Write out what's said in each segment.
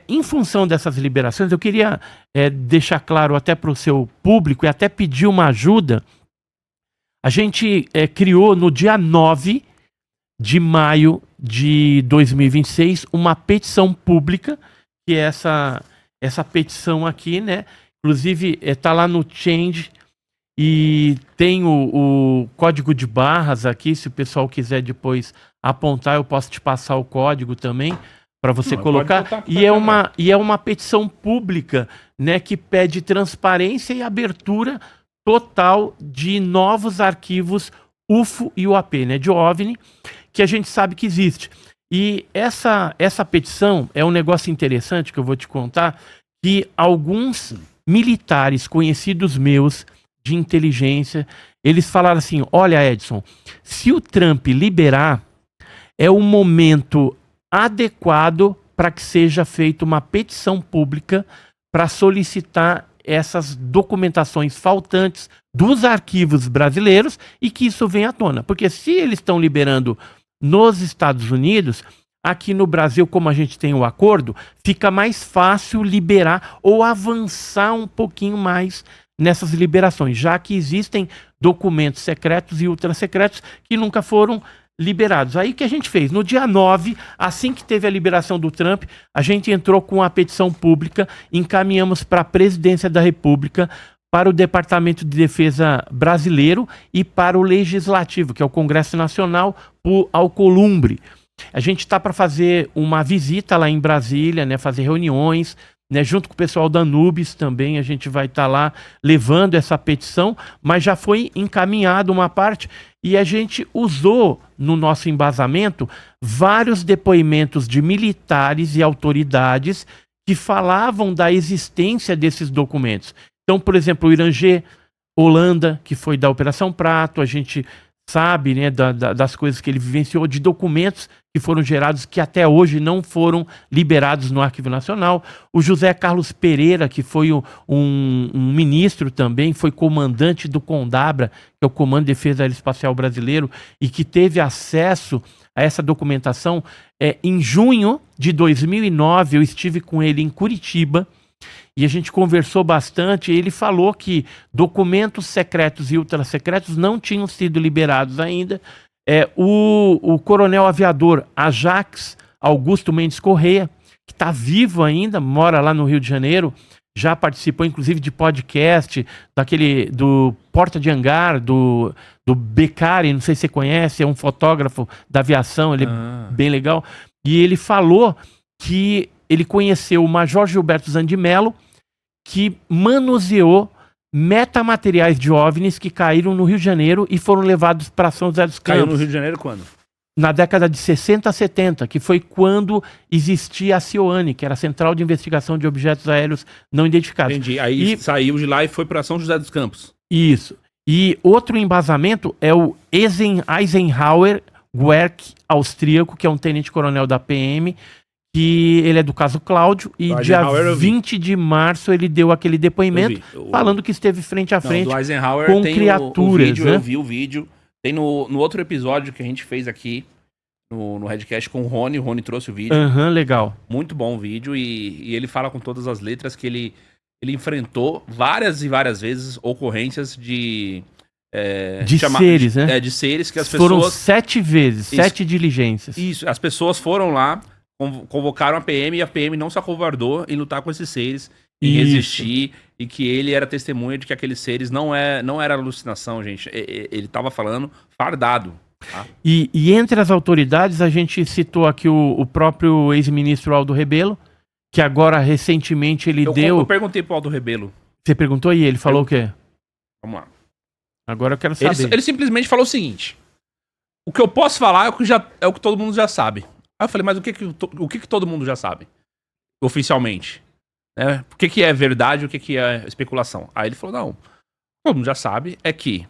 Em função dessas liberações, eu queria deixar claro até para o seu público e até pedir uma ajuda. A gente criou no dia 9 de maio de 2026 uma petição pública, que é essa petição aqui, né? Inclusive, está lá no Change e tem o código de barras aqui. Se o pessoal quiser depois apontar, eu posso te passar o código também para você colocar. E é uma petição pública, né, que pede transparência e abertura total de novos arquivos UFO e UAP, né, de OVNI, que a gente sabe que existe. E essa petição é um negócio interessante que eu vou te contar, que alguns militares conhecidos meus de inteligência, eles falaram assim: olha, Edson, se o Trump liberar, é o momento adequado para que seja feita uma petição pública para solicitar essas documentações faltantes dos arquivos brasileiros e que isso venha à tona. Porque se eles estão liberando nos Estados Unidos, aqui no Brasil, como a gente tem o acordo, fica mais fácil liberar ou avançar um pouquinho mais nessas liberações, já que existem documentos secretos e ultrasecretos que nunca foram liberados. Aí o que a gente fez? No dia 9, assim que teve a liberação do Trump, a gente entrou com a petição pública, encaminhamos para a Presidência da República, para o Departamento de Defesa brasileiro e para o Legislativo, que é o Congresso Nacional, por Alcolumbre. A gente está para fazer uma visita lá em Brasília, né, fazer reuniões, né, junto com o pessoal da Anubis também, a gente vai estar lá levando essa petição, mas já foi encaminhada uma parte e a gente usou no nosso embasamento vários depoimentos de militares e autoridades que falavam da existência desses documentos. Então, por exemplo, o Irangê, Holanda, que foi da Operação Prato, a gente sabe, né, das coisas que ele vivenciou, de documentos que foram gerados que até hoje não foram liberados no Arquivo Nacional. O José Carlos Pereira, que foi um ministro também, foi comandante do CONDABRA, que é o Comando de Defesa Aeroespacial Brasileiro, e que teve acesso a essa documentação. Em junho de 2009, eu estive com ele em Curitiba, e a gente conversou bastante, e ele falou que documentos secretos e ultrasecretos não tinham sido liberados ainda. O coronel aviador Ajax Augusto Mendes Correia, que está vivo ainda, mora lá no Rio de Janeiro, já participou inclusive de podcast, do Porta de Hangar, do Beccari, não sei se você conhece, é um fotógrafo da aviação, ele é bem legal, e ele falou que ele conheceu o Major Gilberto Zandimelo, que manuseou metamateriais de OVNIs que caíram no Rio de Janeiro e foram levados para São José dos Campos. Caiu no Rio de Janeiro quando? Na década de 60 a 70, que foi quando existia a CIOANI, que era a Central de Investigação de Objetos Aéreos Não Identificados. Entendi. Aí saiu de lá e foi para São José dos Campos. Isso. E outro embasamento é o Eisenhower Werk austríaco, que é um tenente-coronel da PM, que ele é do caso Cláudio, e dia 20 de março ele deu aquele depoimento falando que esteve frente a frente com criaturas. Vídeo, né? Eu vi o vídeo, tem no outro episódio que a gente fez aqui, no Redcast com o Rony trouxe o vídeo. Legal. Muito bom o vídeo, e ele fala com todas as letras que ele enfrentou várias e várias vezes ocorrências de seres, né? De seres que as Foram pessoas... 7 vezes, 7 diligências. Isso, as pessoas foram lá, convocaram a PM e a PM não se acovardou em lutar com esses seres, em resistir, e que ele era testemunha de que aqueles seres não era alucinação, gente. Ele estava falando fardado. Tá? E entre as autoridades, a gente citou aqui o próprio ex-ministro Aldo Rebelo, que agora, recentemente, Eu perguntei pro Aldo Rebelo. Você perguntou e ele falou o quê? Vamos lá. Agora eu quero saber. Ele simplesmente falou o seguinte: o que eu posso falar é o que todo mundo já sabe. Aí eu falei, mas o que todo mundo já sabe? Oficialmente. O que é verdade e o que é especulação? Aí ele falou, não, todo mundo já sabe, é que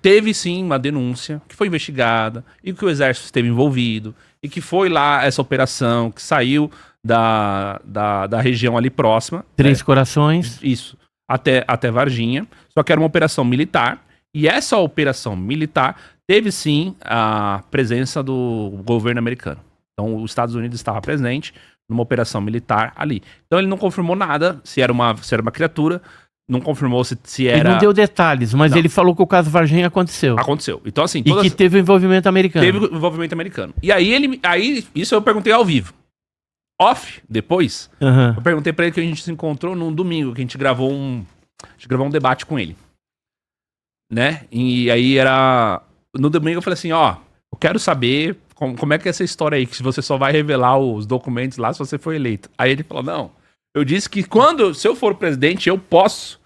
teve sim uma denúncia, que foi investigada, e que o exército esteve envolvido, e que foi lá essa operação, que saiu da região ali próxima. Três Corações. Isso, até Varginha, só que era uma operação militar, e essa operação militar teve sim a presença do governo americano. Então os Estados Unidos estava presente numa operação militar ali. Então ele não confirmou nada, se era uma criatura, não confirmou se era... Ele não deu detalhes, mas Não. ele falou que o caso Varginha aconteceu. Aconteceu. Então assim, E que teve envolvimento americano. teve envolvimento americano. E aí isso eu perguntei ao vivo. Off, depois, Aham. eu perguntei pra ele que a gente se encontrou num domingo, que a gente gravou um debate com ele. Né? E aí no domingo eu falei assim, ó, eu quero saber como é que é essa história aí, que se você só vai revelar os documentos lá se você for eleito. Aí ele falou, não, eu disse que se eu for presidente, eu posso,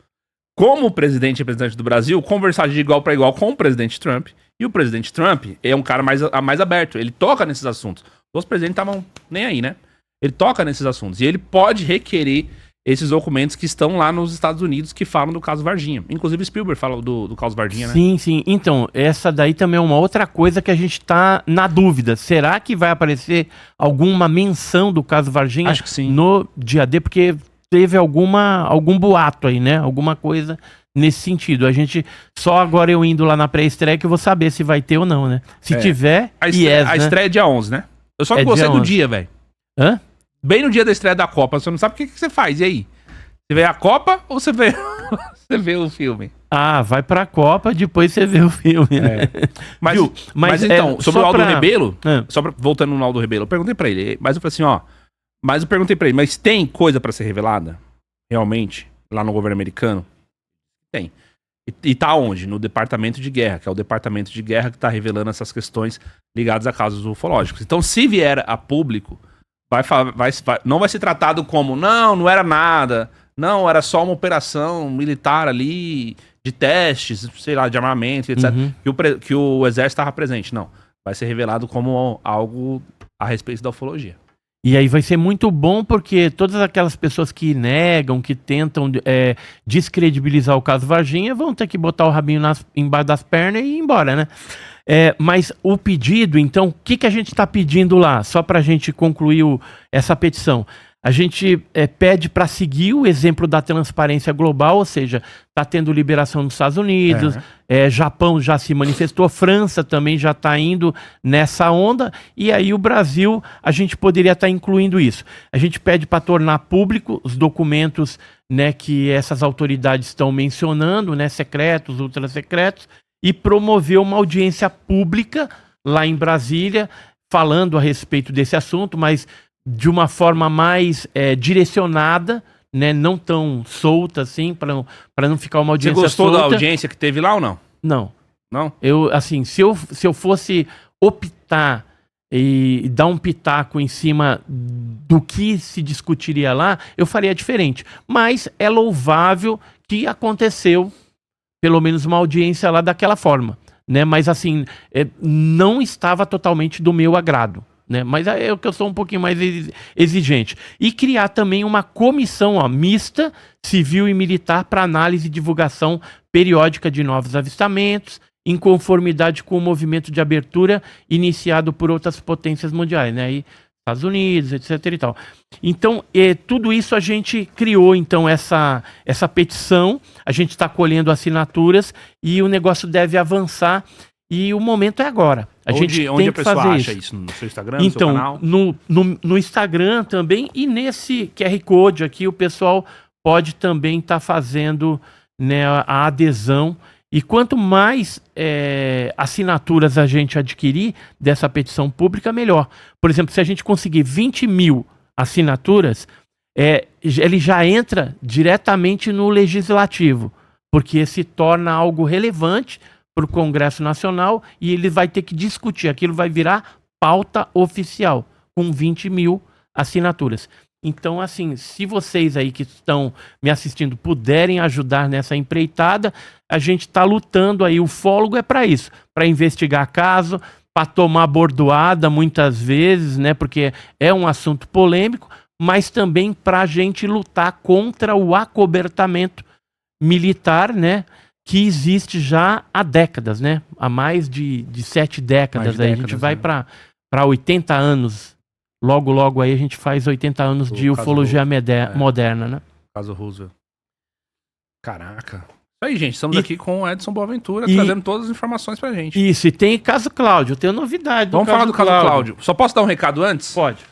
como presidente e representante do Brasil, conversar de igual para igual com o presidente Trump. E o presidente Trump é um cara mais aberto, ele toca nesses assuntos. Os presidentes estavam nem aí, né? Ele toca nesses assuntos. E ele pode requerer esses documentos que estão lá nos Estados Unidos que falam do caso Varginha. Inclusive Spielberg fala do caso Varginha, né? Sim, sim. Então, essa daí também é uma outra coisa que a gente tá na dúvida. Será que vai aparecer alguma menção do caso Varginha Acho que sim. no dia D? Porque teve algum boato aí, né? Alguma coisa nesse sentido. A gente, só agora eu indo lá na pré-estreia que eu vou saber se vai ter ou não, né? Se tiver, A né? estreia é dia 11, né? Eu só É gostei dia do 11. dia, velho. Hã? Bem no dia da estreia da Copa, você não sabe o que você faz, e aí? Você vê a Copa ou você vê, você vê o filme? Ah, vai pra Copa, depois você vê o filme, né? Mas, Viu? mas então, sobre só o Aldo pra- Rebelo, Ah. voltando no Aldo Rebelo, eu perguntei pra ele, mas eu falei assim, ó, mas eu perguntei pra ele, mas tem coisa pra ser revelada? Realmente? Lá no governo americano? Tem. E tá onde? No Departamento de Guerra, que é o Departamento de Guerra que tá revelando essas questões ligadas a casos ufológicos. Então, se vier a público, não vai ser tratado como, não era nada, não, era só uma operação militar ali, de testes, sei lá, de armamento, etc. Uhum. Que o exército estava presente. Não. Vai ser revelado como algo a respeito da ufologia. E aí vai ser muito bom porque todas aquelas pessoas que negam, que tentam descredibilizar o caso Varginha, vão ter que botar o rabinho embaixo das pernas e ir embora, né? Mas o pedido, então, o que a gente está pedindo lá? Só para a gente concluir essa petição. A gente pede para seguir o exemplo da transparência global, ou seja, está tendo liberação nos Estados Unidos, Japão já se manifestou, França também já está indo nessa onda, e aí o Brasil, a gente poderia estar incluindo isso. A gente pede para tornar público os documentos, né, que essas autoridades estão mencionando, né, secretos, ultrasecretos, e promover uma audiência pública lá em Brasília, falando a respeito desse assunto, mas de uma forma mais direcionada, né, não tão solta assim, para não ficar uma audiência solta. Você gostou da audiência que teve lá ou não? Não. Não? Eu, assim, se eu fosse optar e dar um pitaco em cima do que se discutiria lá, eu faria diferente. Mas é louvável que aconteceu, pelo menos uma audiência lá daquela forma, né? Mas assim, não estava totalmente do meu agrado, né? Mas é o que eu sou um pouquinho mais exigente. E criar também uma comissão mista, civil e militar, para análise e divulgação periódica de novos avistamentos, em conformidade com o movimento de abertura iniciado por outras potências mundiais, né? Aí, Estados Unidos, etc. e tal. Então, tudo isso a gente criou, então, essa petição, a gente está colhendo assinaturas e o negócio deve avançar e o momento é agora. Onde a pessoa acha isso? No seu Instagram, no seu canal? No Instagram também, e nesse QR Code aqui o pessoal pode também estar fazendo, né, a adesão. E quanto mais assinaturas a gente adquirir dessa petição pública, melhor. Por exemplo, se a gente conseguir 20 mil assinaturas, ele já entra diretamente no legislativo, porque se torna algo relevante para o Congresso Nacional e ele vai ter que discutir. Aquilo vai virar pauta oficial, com 20 mil assinaturas. Então, assim, se vocês aí que estão me assistindo puderem ajudar nessa empreitada, a gente está lutando aí. O ufólogo é para isso, para investigar caso, para tomar bordoada muitas vezes, né? Porque é um assunto polêmico, mas também para a gente lutar contra o acobertamento militar, né? Que existe já há décadas, né? Há mais de 7 décadas. Aí a gente vai para 80 anos. Logo, logo aí a gente faz 80 anos de ufologia moderna, né? Caso Roosevelt. Caraca. Isso aí, gente. Estamos aqui com o Edson Boaventura, trazendo todas as informações pra gente. Isso, e tem caso Cláudio. Eu tenho novidade do Vamos falar do caso Cláudio. Só posso dar um recado antes? Pode.